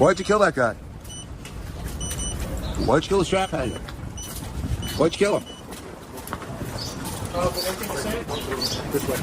Why'd you kill that guy? Why'd you kill the strap hanger? Why'd you kill him? This way.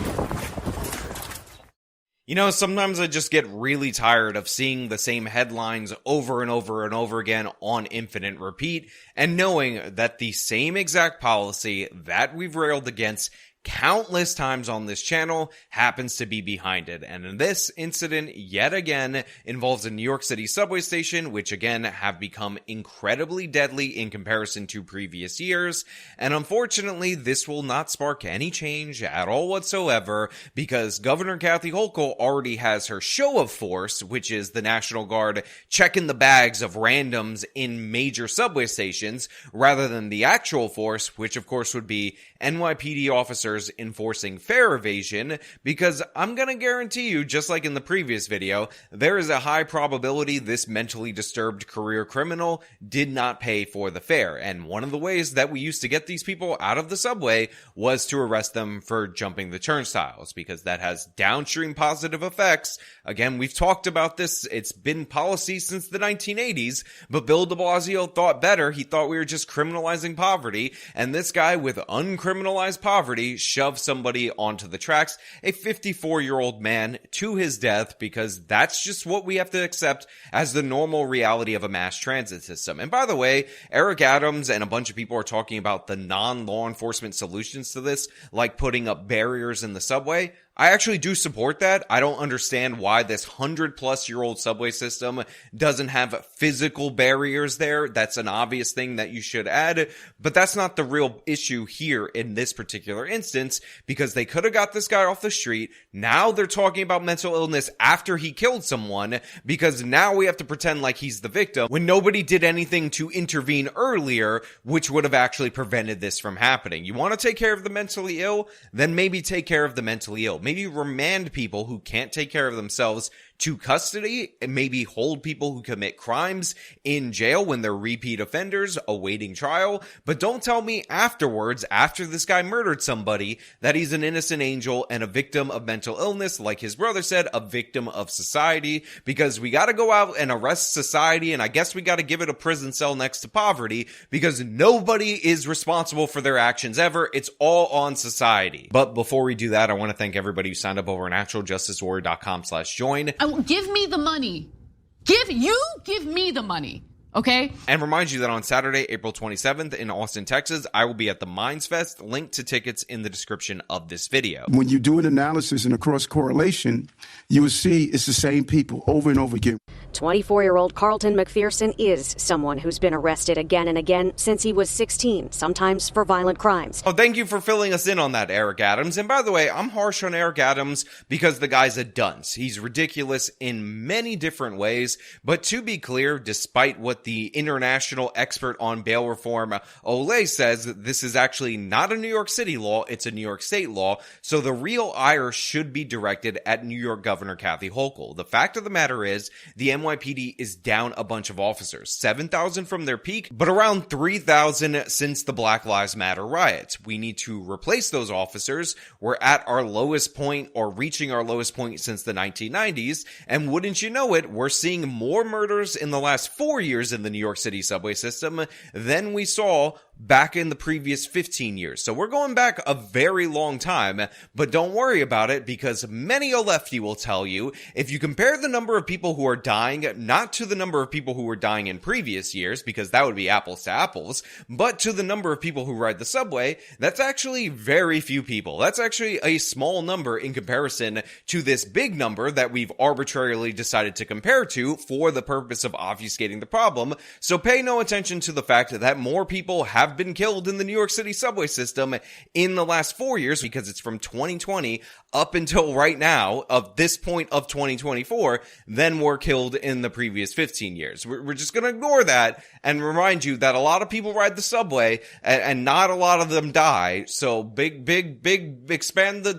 You know, sometimes I just get really tired of seeing the same headlines over and over and over again on infinite repeat, and knowing that the same exact policy that we've railed against countless times on this channel happens to be behind it. And in this incident, yet again, involves a New York City subway station, which again have become incredibly deadly in comparison to previous years. And unfortunately, this will not spark any change at all whatsoever, because Governor Kathy Hochul already has her show of force, which is the National Guard checking the bags of randoms in major subway stations, rather than the actual force, which of course would be NYPD officers enforcing fare evasion, because I'm gonna guarantee you, just like in the previous video, there is a high probability this mentally disturbed career criminal did not pay for the fare. And one of the ways that we used to get these people out of the subway was to arrest them for jumping the turnstiles, because that has downstream positive effects. Again, we've talked about this. It's been policy since the 1980s, but Bill de Blasio thought better. He thought we were just criminalizing poverty, and this guy with uncriminalized poverty shoved somebody onto the tracks, a 54-year-old man, to his death, because that's just what we have to accept as the normal reality of a mass transit system. And by the way, Eric Adams and a bunch of people are talking about the non-law enforcement solutions to this, like putting up barriers in the subway. I actually do support that. I don't understand why this 100-plus-year-old subway system doesn't have physical barriers there. That's an obvious thing that you should add, but that's not the real issue here in this particular instance, because they could have got this guy off the street. Now they're talking about mental illness after he killed someone, because now we have to pretend like he's the victim when nobody did anything to intervene earlier, which would have actually prevented this from happening. You want to take care of the mentally ill? Then maybe take care of the mentally ill. Maybe remand people who can't take care of themselves to custody, and maybe hold people who commit crimes in jail when they're repeat offenders awaiting trial. But don't tell me afterwards, after this guy murdered somebody, that he's an innocent angel and a victim of mental illness, like his brother said, a victim of society, because we gotta go out and arrest society, and I guess we gotta give it a prison cell next to poverty, because nobody is responsible for their actions ever. It's all on society. But before we do that, I want to thank everybody who signed up over at naturaljusticewarrior.com/join. Give me the money. Give me the money. Okay? And remind you that on Saturday, April 27th in Austin, Texas, I will be at the Minds Fest. Link to tickets in the description of this video. When you do an analysis and a cross correlation, you will see it's the same people over and over again. 24-year-old Carlton McPherson is someone who's been arrested again and again since he was 16, sometimes for violent crimes. Oh, thank you for filling us in on that, Eric Adams. And by the way, I'm harsh on Eric Adams because the guy's a dunce. He's ridiculous in many different ways. But to be clear, despite what the international expert on bail reform, Olay, says, this is actually not a New York City law, it's a New York State law. So the real ire should be directed at New York Governor Kathy Hochul. The fact of the matter is, the NYPD is down a bunch of officers, 7,000 from their peak, but around 3,000 since the Black Lives Matter riots. We need to replace those officers. We're at our lowest point, or reaching our lowest point, since the 1990s, and wouldn't you know it, we're seeing more murders in the last 4 years in the New York City subway system than we saw back in the previous 15 years. So we're going back a very long time, but don't worry about it, because many a lefty will tell you, if you compare the number of people who are dying, not to the number of people who were dying in previous years, because that would be apples to apples, but to the number of people who ride the subway, that's actually very few people. That's actually a small number in comparison to this big number that we've arbitrarily decided to compare to for the purpose of obfuscating the problem. So pay no attention to the fact that more people have been killed in the New York City subway system in the last 4 years, because it's from 2020 up until right now, of this point of 2024, than were killed in the previous 15 years. We're just going to ignore that and remind you that a lot of people ride the subway and not a lot of them die. So big, expand the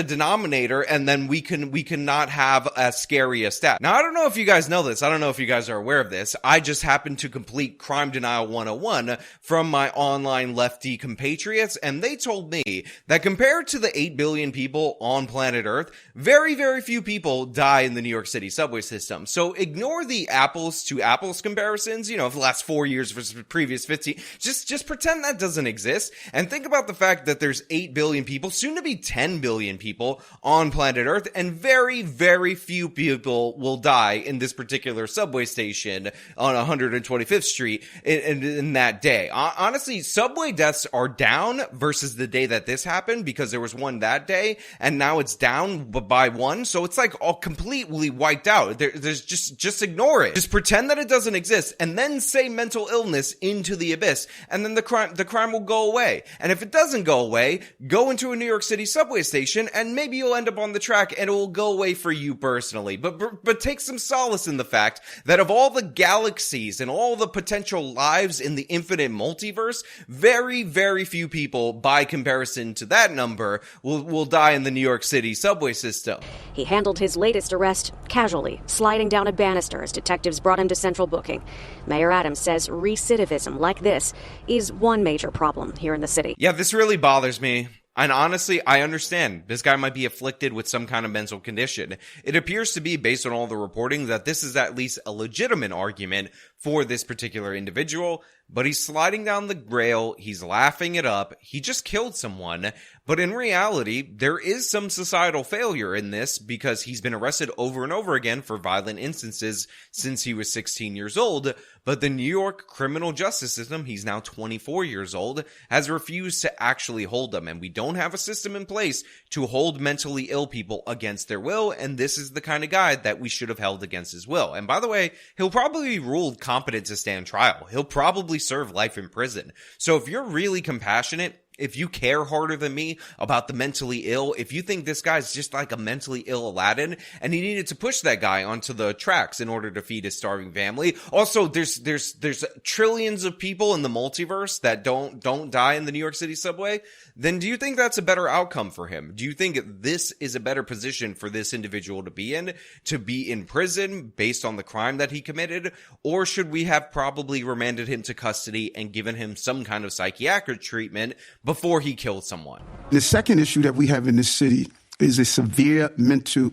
denominator, and then we can not have as scary a stat. Now, I don't know if you guys know this. I don't know if you guys are aware of this. I just happened to complete crime Denial 101 from my online lefty compatriots, and they told me that compared to the 8 billion people on planet Earth, very, very few people die in the New York City subway system. So ignore the apples to apples comparisons, of the last 4 years versus the previous 15. Just pretend that doesn't exist, and think about the fact that there's 8 billion people, soon to be 10 billion people on planet Earth, and very, very few people will die in this particular subway station on 125th Street in that day. Honestly, subway deaths are down versus the day that this happened, because there was one that day, and now it's down by one, so it's like all completely wiped out. There's just ignore it. Just pretend that it doesn't exist, and then say mental illness into the abyss, and then the crime will go away. And if it doesn't go away, go into a New York City subway station, and maybe you'll end up on the track, and it will go away for you personally. But take some solace in the fact that of all the galaxies and all the potential lives in the infinite multiverse, very, very few people, by comparison to that number, will die in the New York City subway system. He handled his latest arrest casually, sliding down a banister as detectives brought him to central booking. Mayor Adams says recidivism like this is one major problem here in the city. Yeah, this really bothers me. And honestly, I understand. This guy might be afflicted with some kind of mental condition. It appears to be, based on all the reporting, that this is at least a legitimate argument for this particular individual, but he's sliding down the rail, he's laughing it up, he just killed someone, but in reality, there is some societal failure in this, because he's been arrested over and over again for violent instances since he was 16 years old, but the New York criminal justice system, he's now 24 years old, has refused to actually hold him, and we don't have a system in place to hold mentally ill people against their will, and this is the kind of guy that we should have held against his will. And by the way, he'll probably be ruled competent to stand trial. He'll probably serve life in prison. So if you're really compassionate, if you care harder than me about the mentally ill, if you think this guy's just like a mentally ill Aladdin and he needed to push that guy onto the tracks in order to feed his starving family. Also, there's trillions of people in the multiverse that don't die in the New York City subway. Then do you think that's a better outcome for him? Do you think this is a better position for this individual to be in prison based on the crime that he committed? Or should we have probably remanded him to custody and given him some kind of psychiatric treatment before he killed someone? The second issue that we have in this city is a severe mental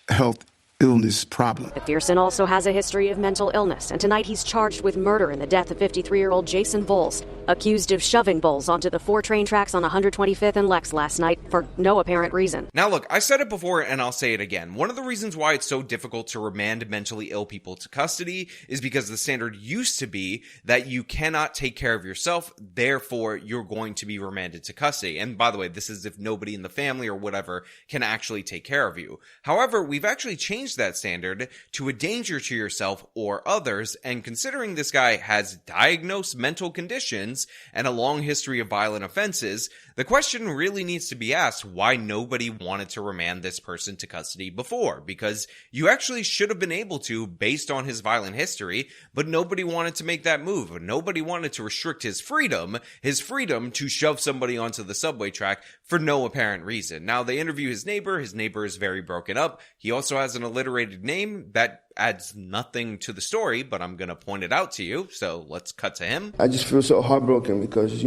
health illness problem. McPherson also has a history of mental illness, and tonight he's charged with murder in the death of 53-year-old Jason Bowles, accused of shoving Bowles onto the 4 train tracks on 125th and Lex last night for no apparent reason. Now look, I said it before and I'll say it again. One of the reasons why it's so difficult to remand mentally ill people to custody is because the standard used to be that you cannot take care of yourself, therefore you're going to be remanded to custody. And by the way, this is if nobody in the family or whatever can actually take care of you. However, we've actually changed that standard to a danger to yourself or others, and considering this guy has diagnosed mental conditions and a long history of violent offenses, the question really needs to be asked why nobody wanted to remand this person to custody before, because you actually should have been able to based on his violent history, but nobody wanted to make that move. Nobody wanted to restrict his freedom to shove somebody onto the subway track for no apparent reason. Now, they interview his neighbor is very broken up. He also has an alliterated name that adds nothing to the story, but I'm going to point it out to you, so let's cut to him. I just feel so heartbroken because,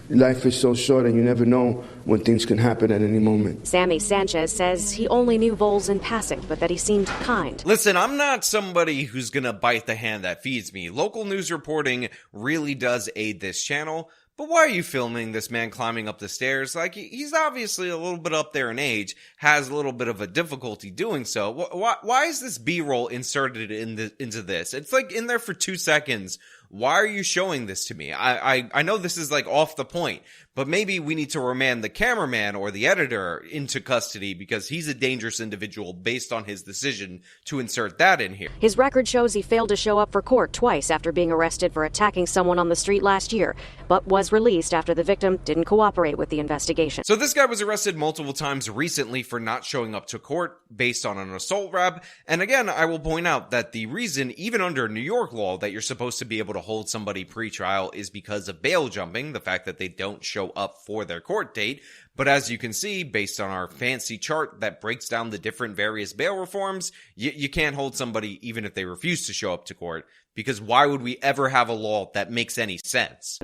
life is so short and you never know when things can happen at any moment. Sammy Sanchez says he only knew Bowles in passing, but that he seemed kind. Listen, I'm not somebody who's going to bite the hand that feeds me. Local news reporting really does aid this channel. But why are you filming this man climbing up the stairs? Like, he's obviously a little bit up there in age, has a little bit of a difficulty doing so. Why is this B-roll inserted into this? It's like in there for 2 seconds. Why are you showing this to me? I know this is like off the point, but maybe we need to remand the cameraman or the editor into custody because he's a dangerous individual based on his decision to insert that in here. His record shows he failed to show up for court twice after being arrested for attacking someone on the street last year, but was released after the victim didn't cooperate with the investigation. So this guy was arrested multiple times recently for not showing up to court based on an assault rap. And again, I will point out that the reason, even under New York law, that you're supposed to be able to hold somebody pre-trial is because of bail jumping, the fact that they don't show up for their court date. But as you can see, based on our fancy chart that breaks down the different various bail reforms, you can't hold somebody even if they refuse to show up to court, because why would we ever have a law that makes any sense?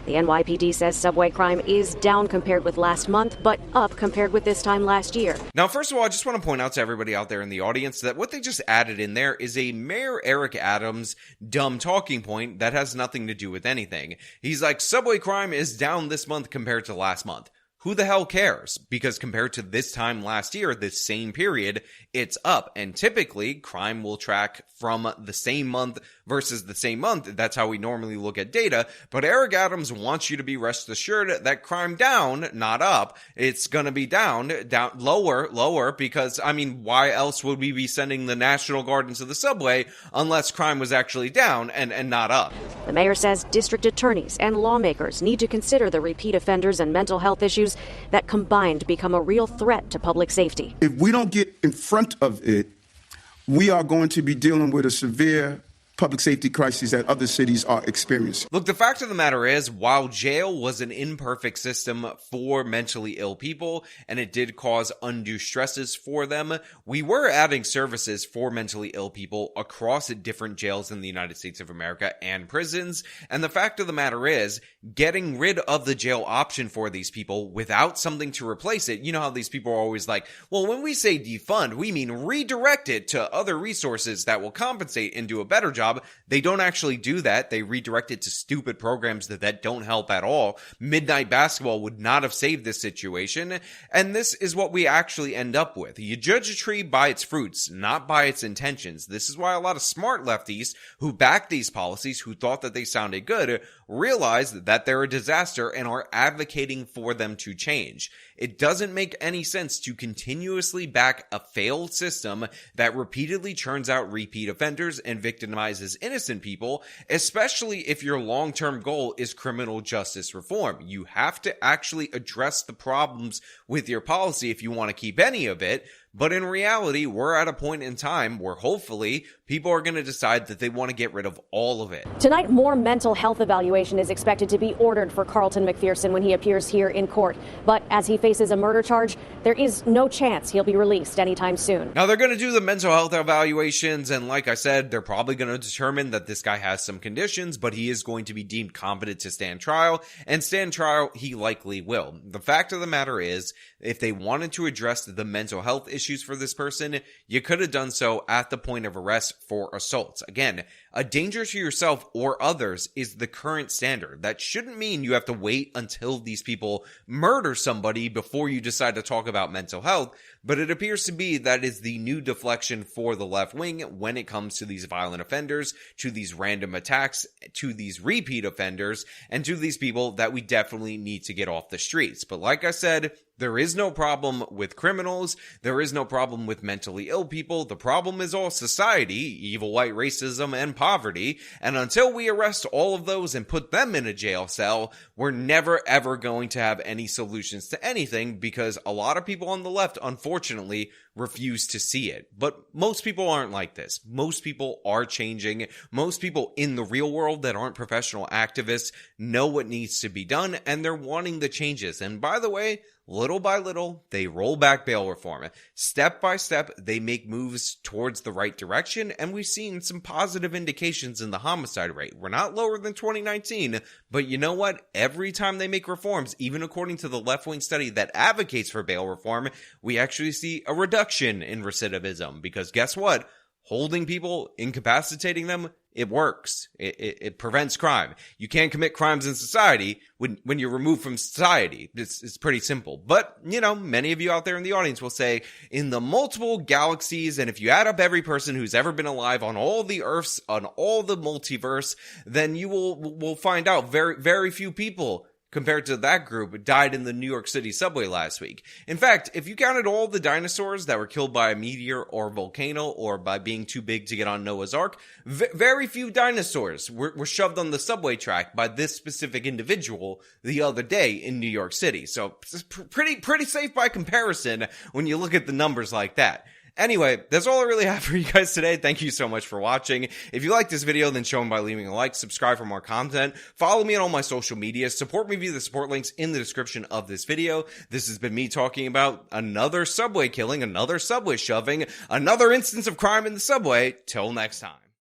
The NYPD says subway crime is down compared with last month, but up compared with this time last year. Now, first of all, I just want to point out to everybody out there in the audience that what they just added in there is a Mayor Eric Adams dumb talking point that has nothing to do with anything. He's like, subway crime is down this month compared to last month. Who the hell cares? Because compared to this time last year, this same period, it's up. And typically, crime will track from the same month versus the same month. That's how we normally look at data. But Eric Adams wants you to be rest assured that crime down, not up. It's going to be down, lower, because, I mean, why else would we be sending the National Guard into the subway unless crime was actually down and not up? The mayor says district attorneys and lawmakers need to consider the repeat offenders and mental health issues that combined become a real threat to public safety. If we don't get in front of it, we are going to be dealing with a severe public safety crisis that other cities are experiencing. Look, the fact of the matter is, while jail was an imperfect system for mentally ill people, and it did cause undue stresses for them, we were adding services for mentally ill people across different jails in the United States of America and prisons. And the fact of the matter is, getting rid of the jail option for these people without something to replace it, you know how these people are always like, well, when we say defund, we mean redirect it to other resources that will compensate and do a better job. They don't actually do that. They redirect it to stupid programs that don't help at all. Midnight basketball would not have saved this situation. And this is what we actually end up with. You judge a tree by its fruits, not by its intentions. This is why a lot of smart lefties who back these policies, who thought that they sounded good, realize that they're a disaster and are advocating for them to change. It doesn't make any sense to continuously back a failed system that repeatedly churns out repeat offenders and victimizes innocent people, especially if your long-term goal is criminal justice reform. You have to actually address the problems with your policy if you want to keep any of it. But in reality, we're at a point in time where hopefully people are going to decide that they want to get rid of all of it. Tonight, more mental health evaluation is expected to be ordered for Carlton McPherson when he appears here in court. But as he faces a murder charge, there is no chance he'll be released anytime soon. Now, they're going to do the mental health evaluations, and like I said, they're probably going to determine that this guy has some conditions, but he is going to be deemed competent to stand trial, and stand trial he likely will. The fact of the matter is, if they wanted to address the mental health issues for this person, you could have done so at the point of arrest for assault. Again, a danger to yourself or others is the current standard. That shouldn't mean you have to wait until these people murder somebody before you decide to talk about mental health, but it appears to be that is the new deflection for the left wing when it comes to these violent offenders, to these random attacks, to these repeat offenders, and to these people that we definitely need to get off the streets. But like I said, there is no problem with criminals. There is no problem with mentally ill people. The problem is all society, evil white racism, and poverty. And until we arrest all of those and put them in a jail cell, we're never ever going to have any solutions to anything, because a lot of people on the left, unfortunately, refuse to see it. But most people aren't like this. Most people are changing. Most people in the real world that aren't professional activists know what needs to be done, and they're wanting the changes. And by the way, little by little, they roll back bail reform. Step by step, they make moves towards the right direction, and we've seen some positive indications in the homicide rate. We're not lower than 2019, but you know what? Every time they make reforms, even according to the left-wing study that advocates for bail reform, we actually see a reduction in recidivism, because guess what? Holding people, incapacitating them, it works. It prevents crime. You can't commit crimes in society when you're removed from society. It's pretty simple. But, you know, many of you out there in the audience will say, in the multiple galaxies, and if you add up every person who's ever been alive on all the Earths, on all the multiverse, then you will find out very, very few people compared to that group died in the New York City subway last week. In fact, if you counted all the dinosaurs that were killed by a meteor or volcano or by being too big to get on Noah's Ark, very few dinosaurs were shoved on the subway track by this specific individual the other day in New York City. So it's pretty safe by comparison when you look at the numbers like that. Anyway, that's all I really have for you guys today. Thank you so much for watching. If you like this video, then show them by leaving a like, subscribe for more content, follow me on all my social media, support me via the support links in the description of this video. This has been me talking about another subway killing, another subway shoving, another instance of crime in the subway. Till next time.